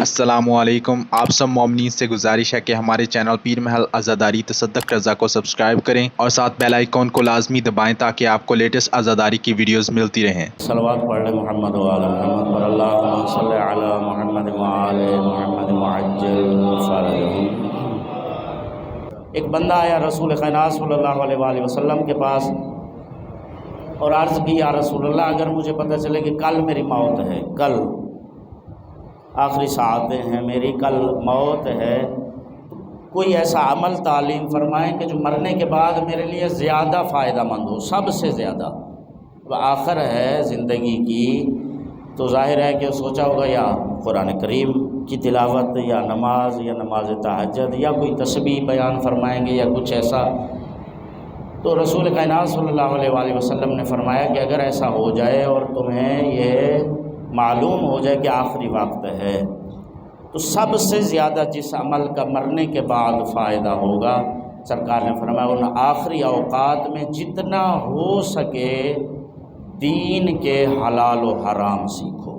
अस्सलामुअलैकुम। आप सब मोमिनीन से गुजारिश है कि हमारे चैनल पीर महल आज़ादारी तसद्दुक़ रज़ा को सब्सक्राइब करें और साथ बेल आइकॉन को लाजमी दबाएं ताकि आपको लेटेस्ट आज़ादारी की वीडियोस मिलती रहें। सलवात पढ़ ले मोहम्मद व आले मोहम्मद पर अल्लाहुम्मा सल्लि अला मोहम्मद व आले मोहम्मद मुअज्जिल फरजहुम। एक बंदा आया रसूल कायनात सल्लल्लाहु अलैहि वसल्लम के पास और अर्ज़ की, या रसूलल्लाह, अगर मुझे पता चले कि कल मेरी मौत है, कल आखिरी सातें हैं मेरी, कल मौत है, कोई ऐसा अमल तालीम फरमाएं कि जो मरने के बाद मेरे लिए ज़्यादा फ़ायदा मंद हो, सबसे ज़्यादा। अब आखिर है ज़िंदगी की, तो ज़ाहिर है कि सोचा होगा या कुरान करीम की तिलावत या नमाज तहज्जुद या कोई तस्बीह बयान फरमाएंगे या कुछ ऐसा। तो रसूल कायनात सल्लल्लाहु अलैहि वसल्लम ने फरमाया कि अगर ऐसा हो जाए और तुम्हें ये मालूम हो जाए कि आखिरी वक्त है, तो सबसे ज़्यादा जिस अमल का मरने के बाद फ़ायदा होगा, सरकार ने फरमाया उन आखिरी औकात में जितना हो सके दीन के हलाल व हराम सीखो,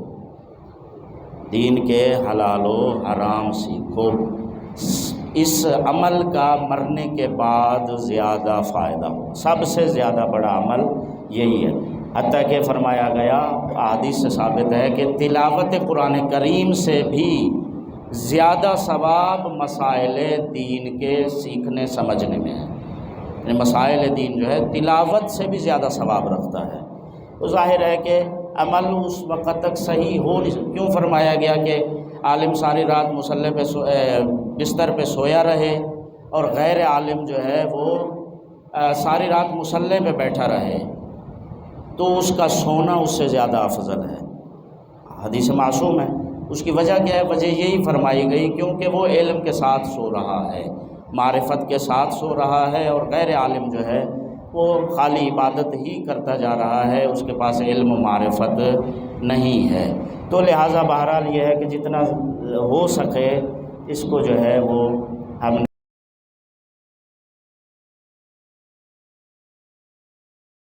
दीन के हलाल व हराम सीखो। इस अमल का मरने के बाद ज़्यादा फ़ायदा हो, सबसे ज़्यादा बड़ा अमल यही है। हत्ता कि फरमाया गया, हदीस से साबित है कि तिलावत कुरान करीम से भी ज़्यादा सवाब मसाइल दीन के सीखने समझने में है। मसाइल दीन जो है तिलावत से भी ज़्यादा सवाब रखता है। तो ज़ाहिर है कि अमल उस वक़्त तक सही हो नहीं। क्यों फरमाया गया कि आलिम सारी रात मुसल्ले पे बिस्तर पे सोया रहे और गैर आलिम जो है वो सारी रात मुसल्ले पे बैठा रहे, तो उसका सोना उससे ज़्यादा अफजल है। हदीस मासूम है। उसकी वजह क्या है? वजह यही फरमाई गई क्योंकि वो इल्म के साथ सो रहा है, मारिफत के साथ सो रहा है, और गैर आलिम जो है वो खाली इबादत ही करता जा रहा है, उसके पास इल्म मारिफत नहीं है। तो लिहाजा बहरहाल ये है कि जितना हो सके इसको जो है वो हम